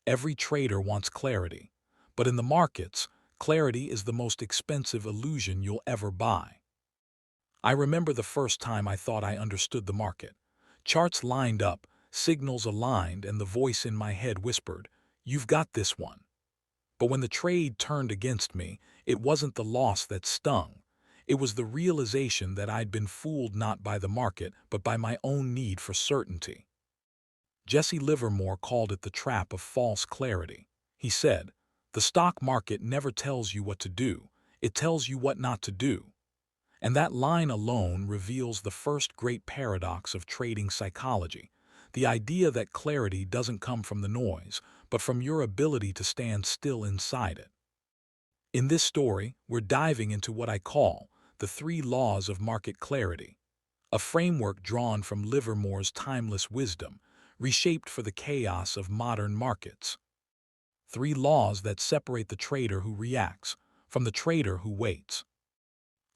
Every trader wants clarity. But in the markets, clarity is the most expensive illusion you'll ever buy. I remember the first time I thought I understood the market. Charts lined up, signals aligned, and the voice in my head whispered, "You've got this one." But when the trade turned against me, it wasn't the loss that stung. It was the realization that I'd been fooled not by the market, but by my own need for certainty. Jesse Livermore called it the trap of false clarity. He said, "The stock market never tells you what to do, it tells you what not to do." And that line alone reveals the first great paradox of trading psychology, the idea that clarity doesn't come from the noise, but from your ability to stand still inside it. In this story, we're diving into what I call the three laws of market clarity, a framework drawn from Livermore's timeless wisdom, reshaped for the chaos of modern markets. Three laws that separate the trader who reacts from the trader who waits.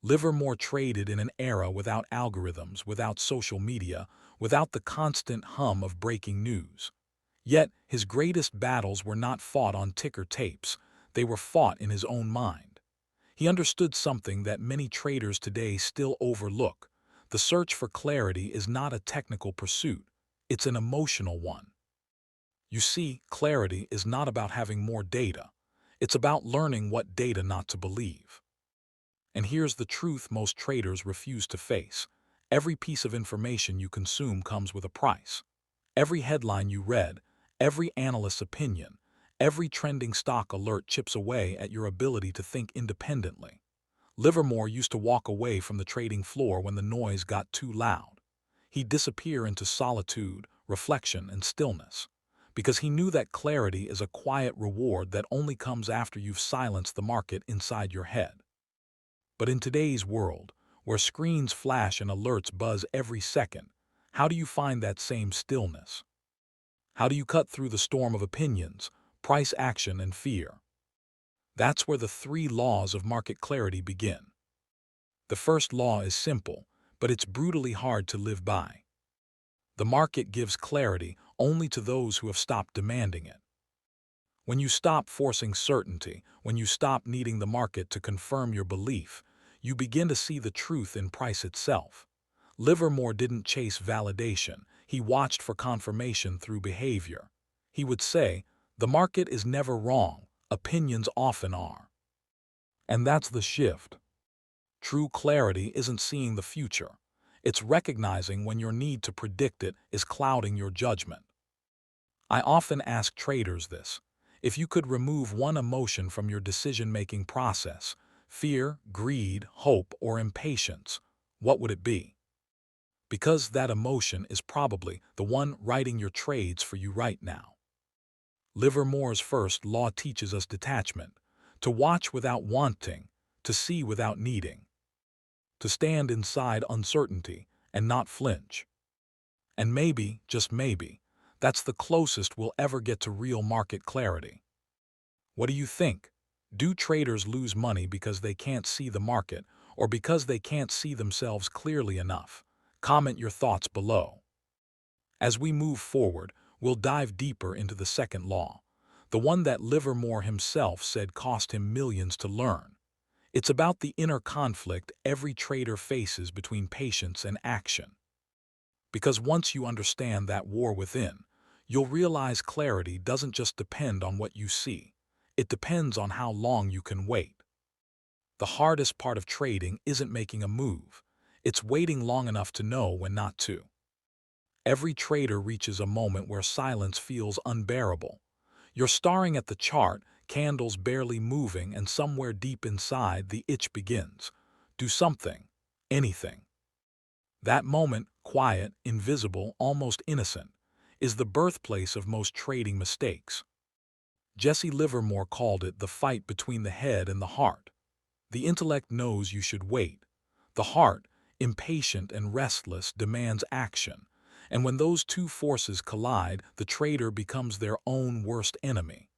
Livermore traded in an era without algorithms, without social media, without the constant hum of breaking news. Yet, his greatest battles were not fought on ticker tapes, they were fought in his own mind. He understood something that many traders today still overlook. The search for clarity is not a technical pursuit, it's an emotional one. You see, clarity is not about having more data, it's about learning what data not to believe. And here's the truth most traders refuse to face. Every piece of information you consume comes with a price. Every headline you read, every analyst's opinion, every trending stock alert chips away at your ability to think independently. Livermore used to walk away from the trading floor when the noise got too loud. He'd disappear into solitude, reflection, and stillness, because he knew that clarity is a quiet reward that only comes after you've silenced the market inside your head. But in today's world, where screens flash and alerts buzz every second, how do you find that same stillness? How do you cut through the storm of opinions, price action, and fear? That's where the three laws of market clarity begin. The first law is simple, but it's brutally hard to live by. The market gives clarity only to those who have stopped demanding it. When you stop forcing certainty, when you stop needing the market to confirm your belief, you begin to see the truth in price itself. Livermore didn't chase validation, he watched for confirmation through behavior. He would say, "The market is never wrong, opinions often are." And that's the shift. True clarity isn't seeing the future. It's recognizing when your need to predict it is clouding your judgment. I often ask traders this. If you could remove one emotion from your decision-making process, fear, greed, hope, or impatience, what would it be? Because that emotion is probably the one writing your trades for you right now. Livermore's first law teaches us detachment, to watch without wanting, to see without needing, to stand inside uncertainty and not flinch. And maybe, just maybe, that's the closest we'll ever get to real market clarity. What do you think? Do traders lose money because they can't see the market or because they can't see themselves clearly enough? Comment your thoughts below. As we move forward, we'll dive deeper into the second law, the one that Livermore himself said cost him millions to learn. It's about the inner conflict every trader faces between patience and action. Because once you understand that war within, you'll realize clarity doesn't just depend on what you see. It depends on how long you can wait. The hardest part of trading isn't making a move. It's waiting long enough to know when not to. Every trader reaches a moment where silence feels unbearable. You're staring at the chart, candles barely moving, and somewhere deep inside the itch begins. Do something, anything. That moment, quiet, invisible, almost innocent, is the birthplace of most trading mistakes. Jesse Livermore called it the fight between the head and the heart. The intellect knows you should wait. The heart, impatient and restless, demands action. And when those two forces collide, the trader becomes their own worst enemy.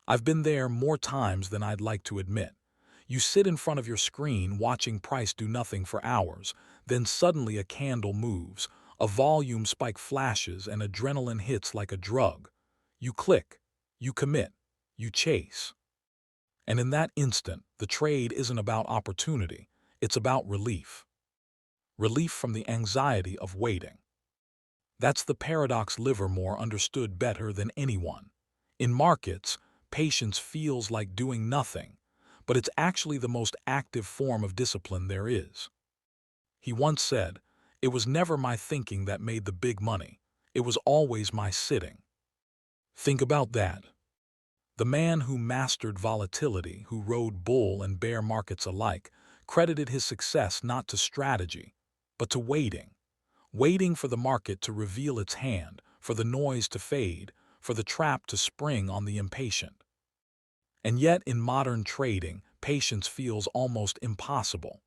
I've been there more times than I'd like to admit. You sit in front of your screen watching price do nothing for hours, then suddenly a candle moves, a volume spike flashes, and adrenaline hits like a drug. You click. You commit, you chase. And in that instant, the trade isn't about opportunity, it's about relief. Relief from the anxiety of waiting. That's the paradox Livermore understood better than anyone. In markets, patience feels like doing nothing, but it's actually the most active form of discipline there is. He once said, "It was never my thinking that made the big money. It was always my sitting." Think about that. The man who mastered volatility, who rode bull and bear markets alike, credited his success not to strategy, but to waiting. Waiting for the market to reveal its hand, for the noise to fade, for the trap to spring on the impatient. And yet, in modern trading, patience feels almost impossible.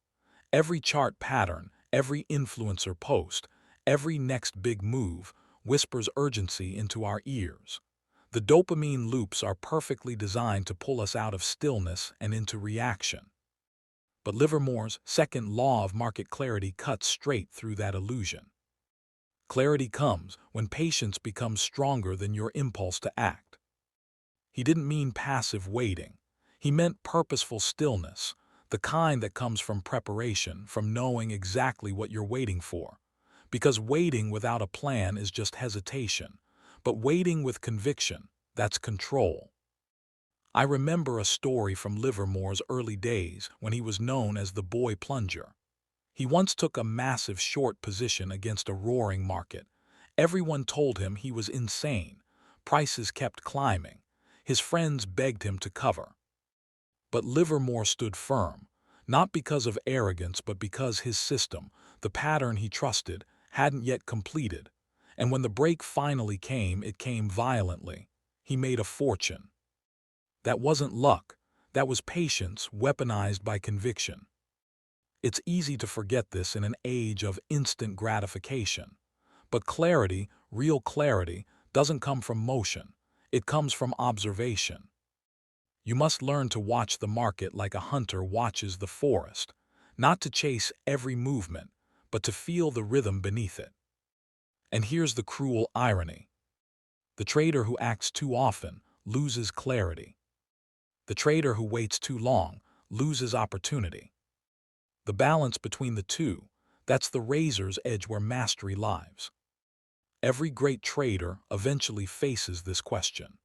Every chart pattern, every influencer post, every next big move whispers urgency into our ears. The dopamine loops are perfectly designed to pull us out of stillness and into reaction. But Livermore's second law of market clarity cuts straight through that illusion. Clarity comes when patience becomes stronger than your impulse to act. He didn't mean passive waiting. He meant purposeful stillness, the kind that comes from preparation, from knowing exactly what you're waiting for. Because waiting without a plan is just hesitation, but waiting with conviction, that's control. I remember a story from Livermore's early days when he was known as the boy plunger. He once took a massive short position against a roaring market. Everyone told him he was insane. Prices kept climbing. His friends begged him to cover. But Livermore stood firm, not because of arrogance but because his system, the pattern he trusted, hadn't yet completed. And when the break finally came, it came violently. He made a fortune. That wasn't luck. That was patience weaponized by conviction. It's easy to forget this in an age of instant gratification. But clarity, real clarity, doesn't come from motion. It comes from observation. You must learn to watch the market like a hunter watches the forest, not to chase every movement, but to feel the rhythm beneath it. And here's the cruel irony. The trader who acts too often loses clarity. The trader who waits too long loses opportunity. The balance between the two, that's the razor's edge where mastery lies. Every great trader eventually faces this question.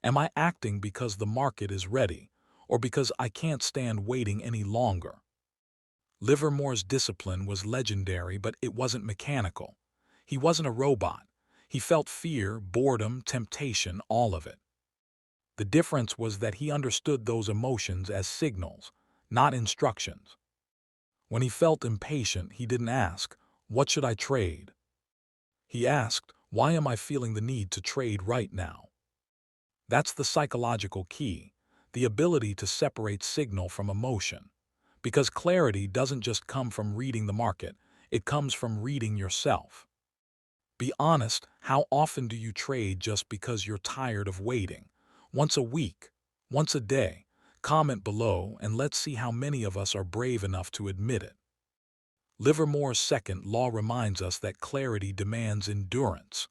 Am I acting because the market is ready, or because I can't stand waiting any longer? Livermore's discipline was legendary, but it wasn't mechanical. He wasn't a robot. He felt fear, boredom, temptation, all of it. The difference was that he understood those emotions as signals, not instructions. When he felt impatient, he didn't ask, "What should I trade?" He asked, "Why am I feeling the need to trade right now?" That's the psychological key, the ability to separate signal from emotion. Because clarity doesn't just come from reading the market, it comes from reading yourself. Be honest, how often do you trade just because you're tired of waiting? Once a week? Once a day? Comment below and let's see how many of us are brave enough to admit it. Livermore's second law reminds us that clarity demands endurance,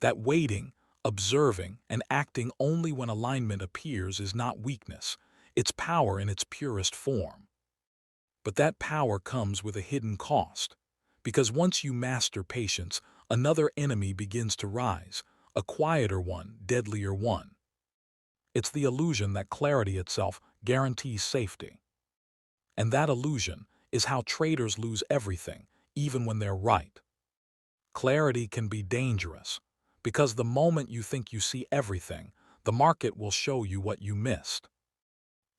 that waiting, observing, and acting only when alignment appears is not weakness, it's power in its purest form. But that power comes with a hidden cost, because once you master patience, another enemy begins to rise, a quieter one, deadlier one. It's the illusion that clarity itself guarantees safety. And that illusion is how traders lose everything, even when they're right. Clarity can be dangerous, because the moment you think you see everything, the market will show you what you missed.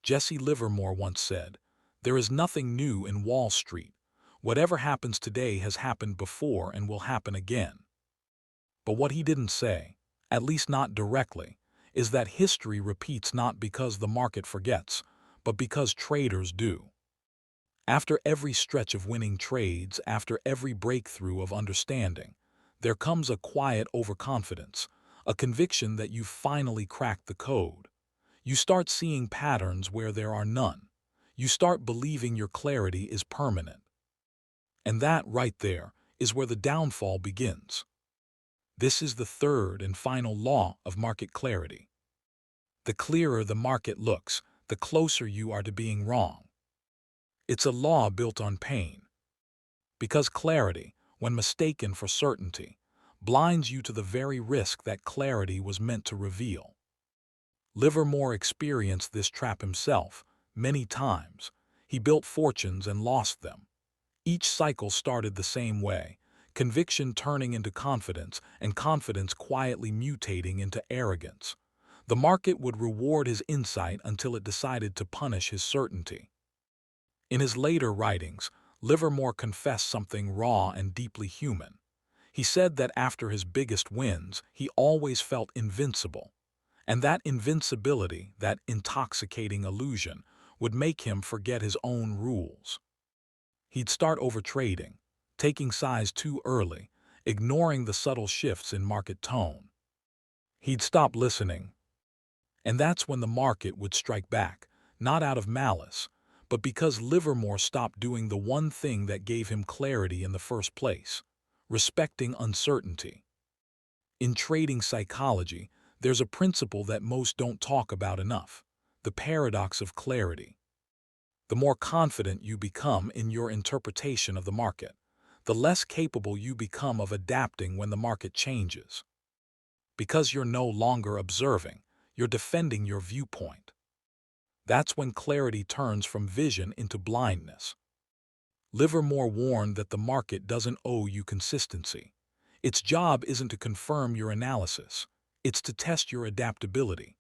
Jesse Livermore once said, "There is nothing new in Wall Street. Whatever happens today has happened before and will happen again." But what he didn't say, at least not directly, is that history repeats not because the market forgets, but because traders do. After every stretch of winning trades, after every breakthrough of understanding, there comes a quiet overconfidence, a conviction that you've finally cracked the code. You start seeing patterns where there are none. You start believing your clarity is permanent. And that, right there, is where the downfall begins. This is the third and final law of market clarity. The clearer the market looks, the closer you are to being wrong. It's a law built on pain. Because clarity, when mistaken for certainty, blinds you to the very risk that clarity was meant to reveal. Livermore experienced this trap himself many times. He built fortunes and lost them. Each cycle started the same way, conviction turning into confidence and confidence quietly mutating into arrogance. The market would reward his insight until it decided to punish his certainty. In his later writings, Livermore confessed something raw and deeply human. He said that after his biggest wins, he always felt invincible. And that invincibility, that intoxicating illusion, would make him forget his own rules. He'd start overtrading, taking size too early, ignoring the subtle shifts in market tone. He'd stop listening. And that's when the market would strike back, not out of malice, but because Livermore stopped doing the one thing that gave him clarity in the first place: respecting uncertainty. In trading psychology, there's a principle that most don't talk about enough: the paradox of clarity. The more confident you become in your interpretation of the market, the less capable you become of adapting when the market changes. Because you're no longer observing, you're defending your viewpoint. That's when clarity turns from vision into blindness. Livermore warned that the market doesn't owe you consistency. Its job isn't to confirm your analysis, it's to test your adaptability.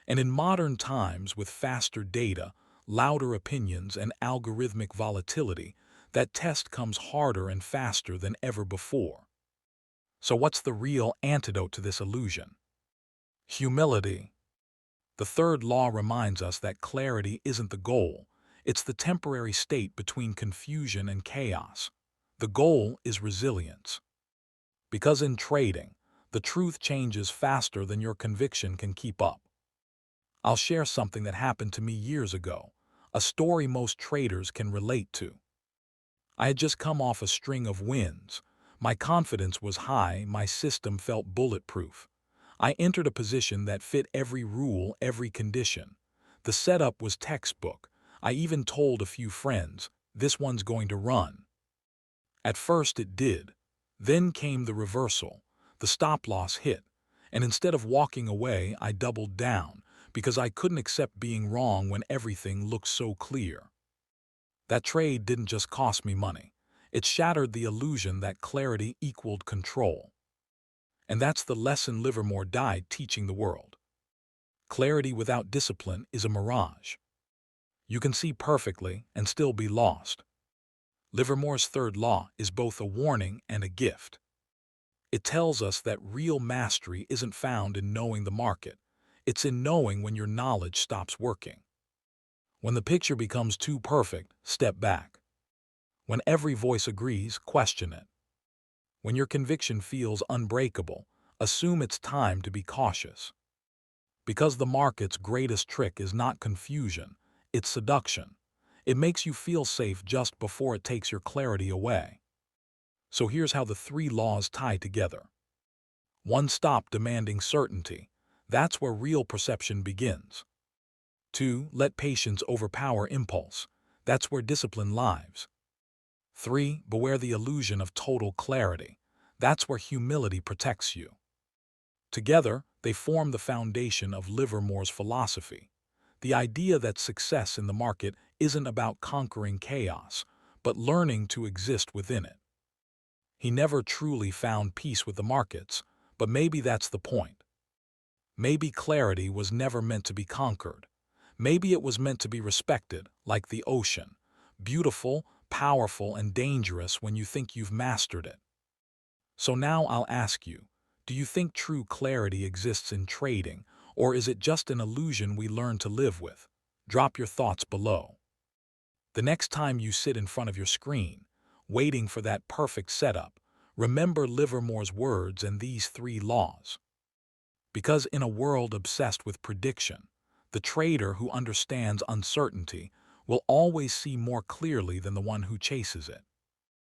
And in modern times, with faster data, louder opinions, and algorithmic volatility, that test comes harder and faster than ever before. So what's the real antidote to this illusion? Humility. The third law reminds us that clarity isn't the goal, it's the temporary state between confusion and chaos. The goal is resilience. Because in trading, the truth changes faster than your conviction can keep up. I'll share something that happened to me years ago, a story most traders can relate to. I had just come off a string of wins. My confidence was high, my system felt bulletproof. I entered a position that fit every rule, every condition. The setup was textbook. I even told a few friends, "This one's going to run." At first it did. Then came the reversal. The stop loss hit. And instead of walking away, I doubled down, because I couldn't accept being wrong when everything looked so clear. That trade didn't just cost me money. It shattered the illusion that clarity equaled control. And that's the lesson Livermore died teaching the world. Clarity without discipline is a mirage. You can see perfectly and still be lost. Livermore's third law is both a warning and a gift. It tells us that real mastery isn't found in knowing the market. It's in knowing when your knowledge stops working. When the picture becomes too perfect, step back. When every voice agrees, question it. When your conviction feels unbreakable, assume it's time to be cautious. Because the market's greatest trick is not confusion, it's seduction. It makes you feel safe just before it takes your clarity away. So here's how the three laws tie together. 1. Stop demanding certainty. That's where real perception begins. 2. Let patience overpower impulse. That's where discipline lives. 3. Beware the illusion of total clarity. That's where humility protects you. Together, they form the foundation of Livermore's philosophy. The idea that success in the market isn't about conquering chaos, but learning to exist within it. He never truly found peace with the markets, but maybe that's the point. Maybe clarity was never meant to be conquered. Maybe it was meant to be respected, like the ocean, beautiful, powerful, and dangerous when you think you've mastered it. So now I'll ask you, do you think true clarity exists in trading, or is it just an illusion we learn to live with? Drop your thoughts below. The next time you sit in front of your screen, waiting for that perfect setup, remember Livermore's words and these three laws. Because in a world obsessed with prediction, the trader who understands uncertainty will always see more clearly than the one who chases it.